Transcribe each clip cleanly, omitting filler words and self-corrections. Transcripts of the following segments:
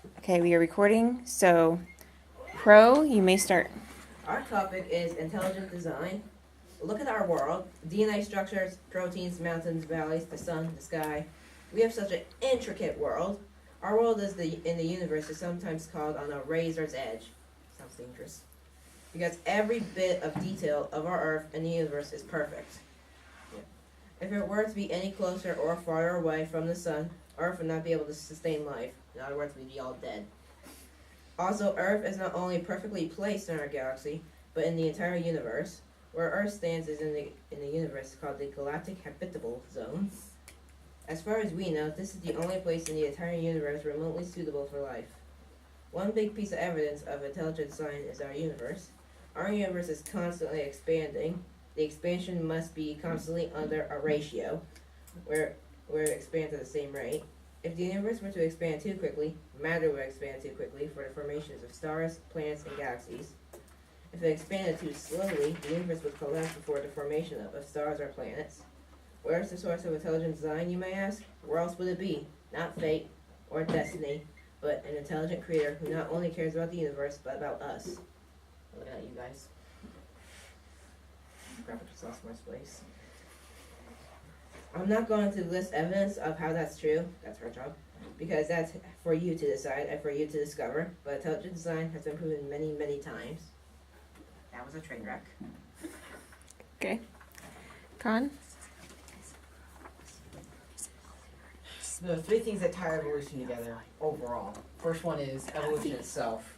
Okay, we are recording, so Pro, you may start. Our topic is intelligent design. Look at our world. DNA structures, proteins, mountains, valleys, the sun, the sky. We have such an intricate world. Our world in the universe is sometimes called on a razor's edge. Sounds dangerous. Because every bit of detail of our Earth and the universe is perfect. If it were to be any closer or farther away from the sun, Earth would not be able to sustain life. In other words, we'd be all dead. Also, Earth is not only perfectly placed in our galaxy, but in the entire universe. Where Earth stands is in the universe called the Galactic Habitable Zone. As far as we know, this is the only place in the entire universe remotely suitable for life. One big piece of evidence of intelligent design is our universe. Our universe is constantly expanding. The expansion must be constantly under a ratio, where it expands at the same rate. If the universe were to expand too quickly, matter would expand too quickly for the formations of stars, planets, and galaxies. If it expanded too slowly, the universe would collapse before the formation of stars or planets. Where is the source of intelligent design, you may ask? Where else would it be? Not fate or destiny, but an intelligent creator who not only cares about the universe, but about us. Look at you guys. Graphic software space. I'm not going to list evidence of how that's true. That's her job. Because that's for you to decide and for you to discover. But intelligent design has been proven many, many times. That was a train wreck. Okay. Con? There are three things that tie evolution together overall. First one is evolution itself.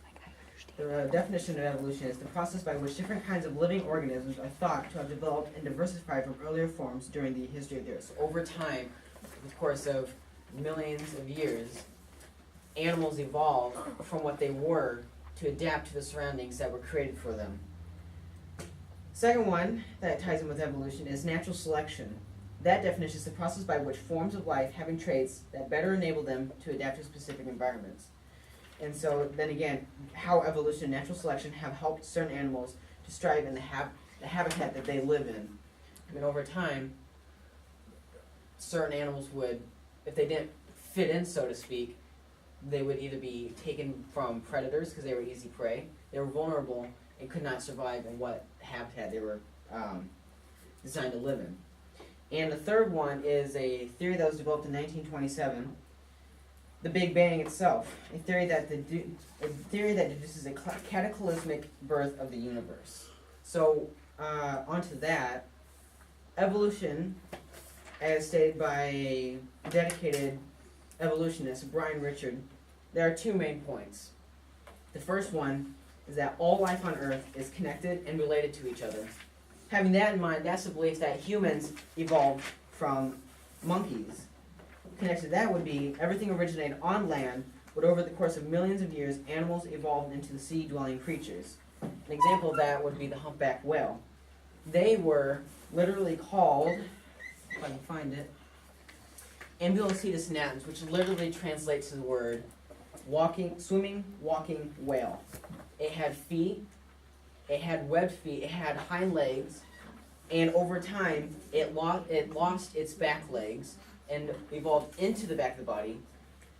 The definition of evolution is the process by which different kinds of living organisms are thought to have developed and diversified from earlier forms during the history of the Earth. So over time, over the course of millions of years, animals evolved from what they were to adapt to the surroundings that were created for them. Second one that ties in with evolution is natural selection. That definition is the process by which forms of life having traits that better enable them to adapt to specific environments. And so then again, how evolution and natural selection have helped certain animals to strive in the habitat that they live in. I mean, over time, certain animals would, if they didn't fit in, so to speak, they would either be taken from predators because they were easy prey, they were vulnerable and could not survive in what habitat they were designed to live in. And the third one is a theory that was developed in 1927. The Big Bang itself, a theory that deduces a cataclysmic birth of the universe. So, onto that, evolution, as stated by a dedicated evolutionist, Brian Richard, there are two main points. The first one is that all life on Earth is connected and related to each other. Having that in mind, that's the belief that humans evolved from monkeys. Connected to that would be everything originated on land, but over the course of millions of years, animals evolved into the sea-dwelling creatures. An example of that would be the humpback whale. They were literally called, if I can find it, Ambulocetus natans, which literally translates to the word swimming, walking whale. It had feet, it had webbed feet, it had hind legs, and over time, it lost its back legs and evolved into the back of the body.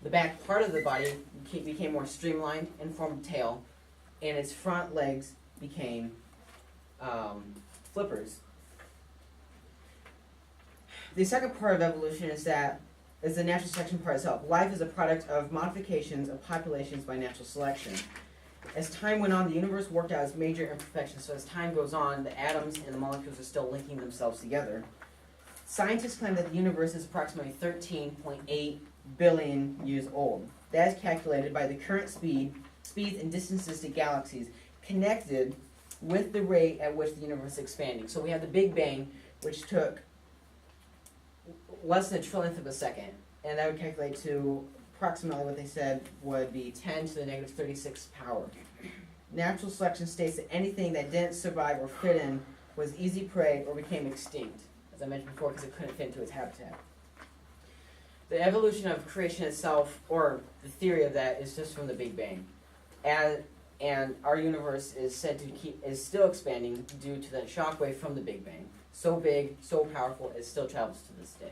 The back part of the body became more streamlined and formed a tail, and its front legs became flippers. The second part of evolution is the natural selection part itself. Life is a product of modifications of populations by natural selection. As time went on, the universe worked out its major imperfections. So as time goes on, the atoms and the molecules are still linking themselves together. Scientists claim that the universe is approximately 13.8 billion years old. That is calculated by the current speeds and distances to galaxies connected with the rate at which the universe is expanding. So we have the Big Bang, which took less than a trillionth of a second, and that would calculate to approximately what they said would be 10 to the negative 36 power. Natural selection states that anything that didn't survive or fit in was easy prey or became extinct, as I mentioned before, because it couldn't fit into its habitat. The evolution of creation itself, or the theory of that, is just from the Big Bang. And our universe is said to is still expanding due to the shockwave from the Big Bang. So big, so powerful, it still travels to this day.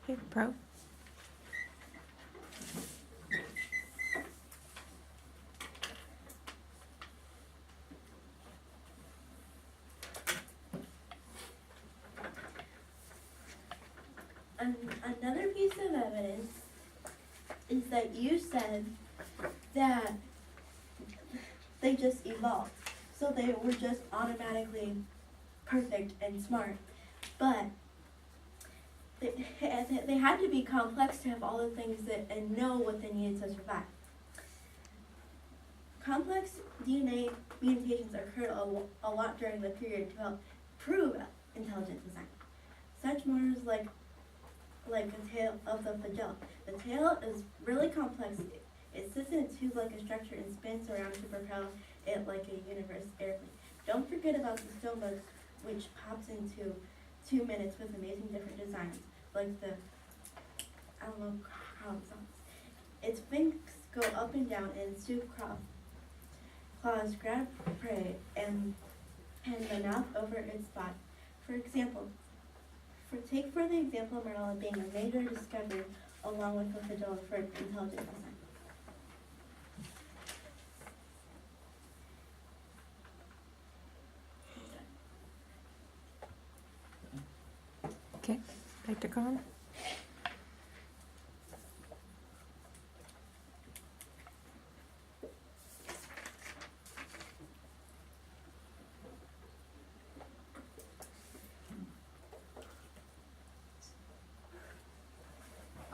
Okay, Pro? Another piece of evidence is that you said that they just evolved. So they were just automatically perfect and smart. But they had to be complex to have all the things that and know what they needed to survive. Complex DNA mutations occurred a lot during the period to help prove intelligent design. Such models like the tail of the flagella. The tail is really complex. It sits in a tube-like a structure and spins around to propel it like a universe airplane. Don't forget about the stone bug, which pops into 2 minutes with amazing different designs, like the, I don't know how it sounds. Its wings go up and down and stoop claws grab prey and the mouth over its body. For example, take for the example of Marilla being a major discovery along with the flagella for intelligent design. Okay, Dr. Cohen?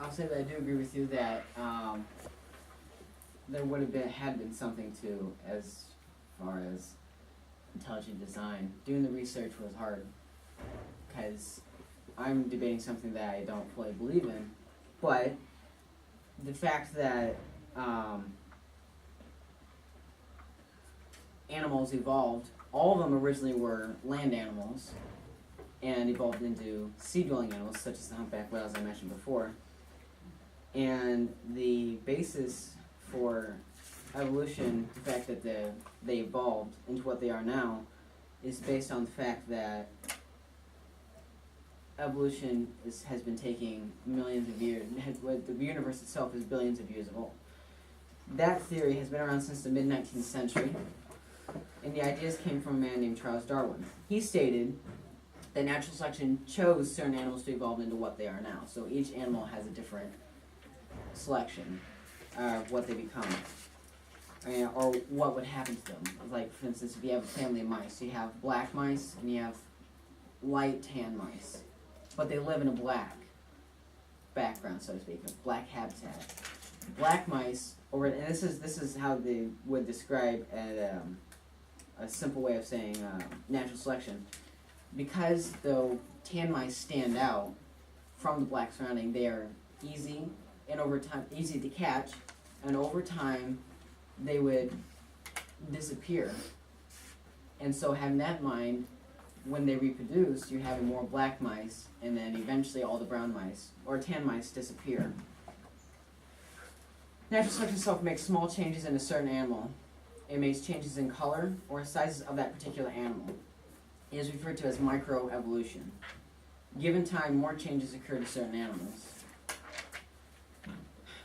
I'll say that I do agree with you that there would have had been something to as far as intelligent design. Doing the research was hard because I'm debating something that I don't fully believe in, but the fact that animals evolved, all of them originally were land animals and evolved into sea-dwelling animals such as the humpback whale, as I mentioned before. And the basis for evolution, the fact that they evolved into what they are now, is based on the fact that evolution has been taking millions of years. The universe itself is billions of years old. That theory has been around since the mid-19th century, and the ideas came from a man named Charles Darwin. He stated that natural selection chose certain animals to evolve into what they are now. So each animal has a different selection of what they become, or what would happen to them. Like, for instance, if you have a family of mice, you have black mice and you have light tan mice, but they live in a black background, so to speak, a black habitat. Black mice, and this is how they would describe a simple way of saying natural selection. Because the tan mice stand out from the black surrounding, they are easy and over time easy to catch, and over time they would disappear. And so having that in mind, when they reproduce, you're having more black mice, and then eventually all the brown mice or tan mice disappear. Natural selection itself makes small changes in a certain animal. It makes changes in color or sizes of that particular animal. It is referred to as microevolution. Given time, more changes occur to certain animals.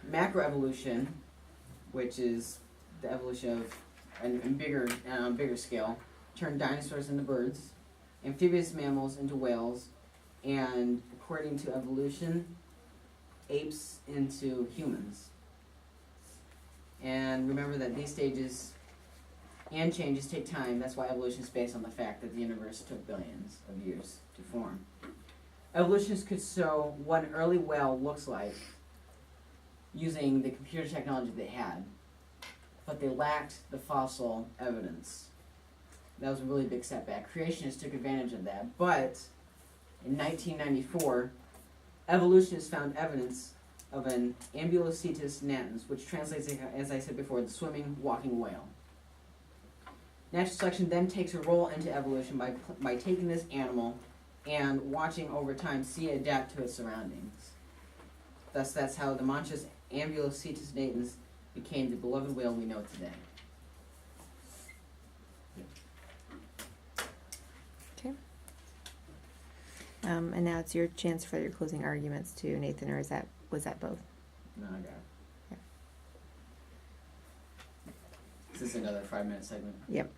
Macroevolution, which is the evolution of a bigger scale, turned dinosaurs into birds, amphibious mammals into whales, and according to evolution, apes into humans. And remember that these stages and changes take time. That's why evolution is based on the fact that the universe took billions of years to form. Evolutionists could show what an early whale looks like using the computer technology they had, but they lacked the fossil evidence. That was a really big setback. Creationists took advantage of that, but in 1994, evolutionists found evidence of an Ambulocetus natans, which translates, as I said before, the swimming, walking whale. Natural selection then takes a role into evolution by taking this animal and watching over time see it adapt to its surroundings. Thus, that's how the Manchus Ambulocetus natans became the beloved whale we know today. Okay. And now it's your chance for your closing arguments too, Nathan, or was that both? No, I got it. Yeah. Is this another 5-minute segment? Yep.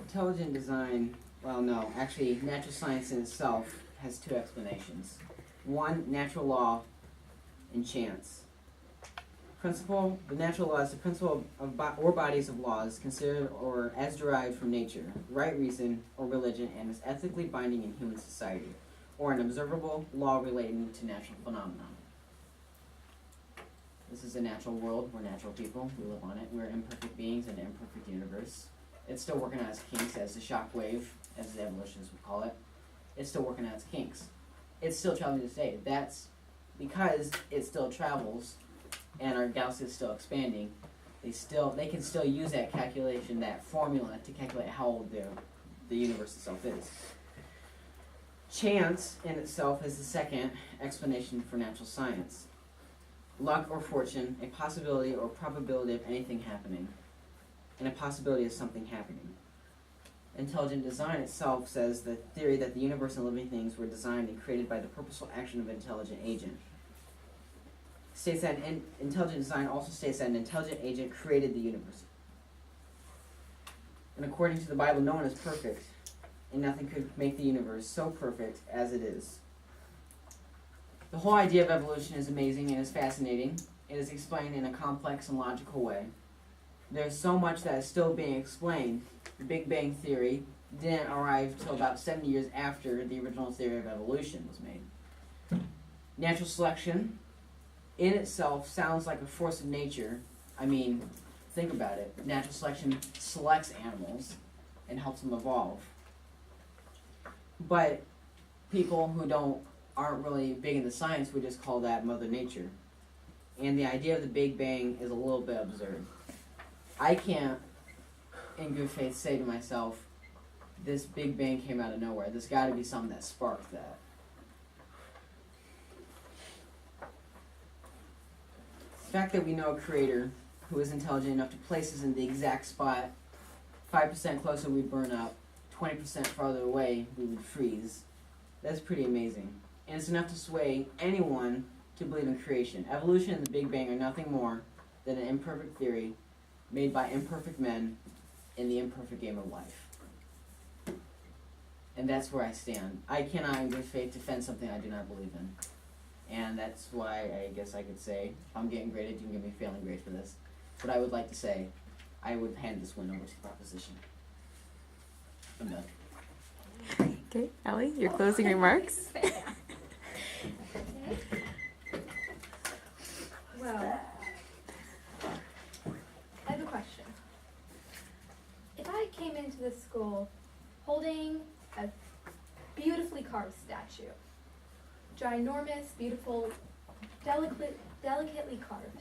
Intelligent design, well, no, actually, natural science in itself has two explanations. One, natural law and chance. The natural law is the principle of or bodies of laws considered or as derived from nature, right reason, or religion, and is ethically binding in human society, or an observable law relating to natural phenomena. This is a natural world. We're natural people. We live on it. We're imperfect beings in an imperfect universe. It's still working out its kinks as the shock wave, as the evolutionists would call it. It's still working out its kinks. It's still traveling to this day. That's because it still travels and our galaxy is still expanding. They can still use that calculation, that formula, to calculate how old the universe itself is. Chance in itself is the second explanation for natural science. Luck or fortune, a possibility or probability of anything happening, and a possibility of something happening. Intelligent design itself says the theory that the universe and living things were designed and created by the purposeful action of an intelligent agent. States that intelligent design also states that an intelligent agent created the universe. And according to the Bible, no one is perfect, and nothing could make the universe so perfect as it is. The whole idea of evolution is amazing and is fascinating. It is explained in a complex and logical way. There's so much that is still being explained. The Big Bang Theory didn't arrive till about 70 years after the original theory of evolution was made. Natural selection in itself sounds like a force of nature. I mean, think about it. Natural selection selects animals and helps them evolve. But people who aren't really big into science would just call that Mother Nature. And the idea of the Big Bang is a little bit absurd. I can't, in good faith, say to myself, this Big Bang came out of nowhere. There's got to be something that sparked that. The fact that we know a creator who is intelligent enough to place us in the exact spot, 5% closer we'd burn up, 20% farther away we would freeze, that's pretty amazing. And it's enough to sway anyone to believe in creation. Evolution and the Big Bang are nothing more than an imperfect theory made by imperfect men in the imperfect game of life. And that's where I stand. I cannot in good faith defend something I do not believe in. And that's why I guess I could say, if I'm getting graded, you can give me a failing grade for this. But I would like to say, I would hand this one over to the proposition. I'm done. Okay, Ellie, your closing remarks. Well, I have a question. If I came into this school holding a beautifully carved statue, ginormous, beautiful, delicately carved,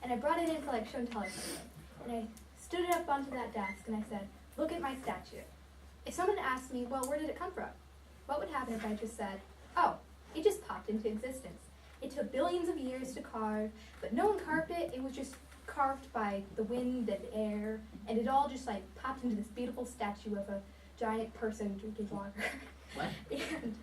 and I brought it in for like show and tell or something, and I stood it up onto that desk and I said, look at my statue. If someone asked me, well, where did it come from? What would happen if I just said, oh, it just popped into existence. It took billions of years to carve, but no one carved it. It was just carved by the wind and air, and it all just like popped into this beautiful statue of a giant person drinking water. What? And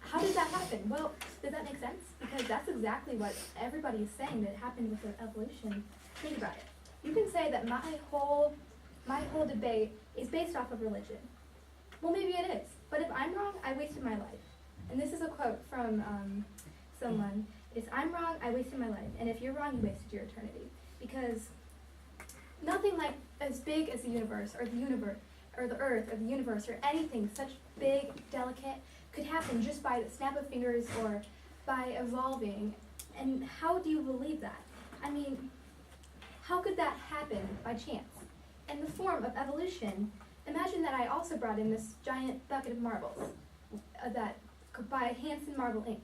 how did that happen? Well, does that make sense? Because that's exactly what everybody is saying that happened with the evolution. Think about it. You can say that my whole debate is based off of religion. Well, maybe it is. But if I'm wrong, I wasted my life. And this is a quote from someone. It's, I'm wrong, I wasted my life. And if you're wrong, you wasted your eternity. Because nothing like as big as the universe, or the earth, or the universe, or anything such big, delicate, could happen just by the snap of fingers or by evolving. And how do you believe that? I mean, how could that happen by chance? In the form of evolution, imagine that I also brought in this giant bucket of marbles that by Hansen Marble Inc.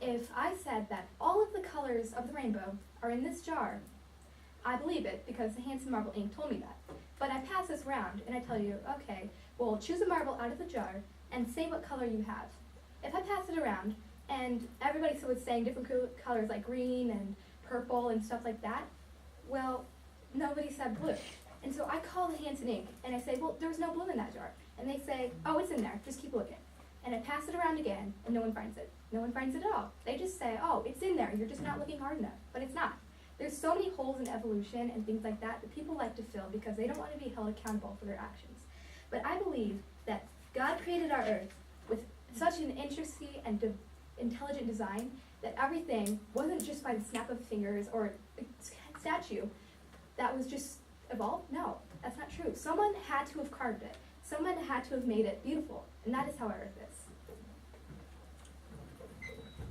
If I said that all of the colors of the rainbow are in this jar, I believe it because the Hansen Marble Inc. told me that. But I pass this around and I tell you, okay, well, choose a marble out of the jar and say what color you have. If I pass it around and everybody was saying different colors like green and purple and stuff like that, well, nobody said blue. And so I call the Hansen Inc. and I say, well, there's no blue in that jar. And they say, oh, it's in there, just keep looking. And I pass it around again and no one finds it. No one finds it at all. They just say, oh, it's in there, you're just not looking hard enough. But it's not. There's so many holes in evolution and things like that that people like to fill because they don't want to be held accountable for their actions. But I believe that God created our earth with such an interesting and intelligent design that everything wasn't just by the snap of fingers or a statue that was just evolved. No, that's not true. Someone had to have carved it. Someone had to have made it beautiful, and that is how our earth is.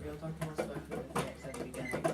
We'll talk more about the at the beginning.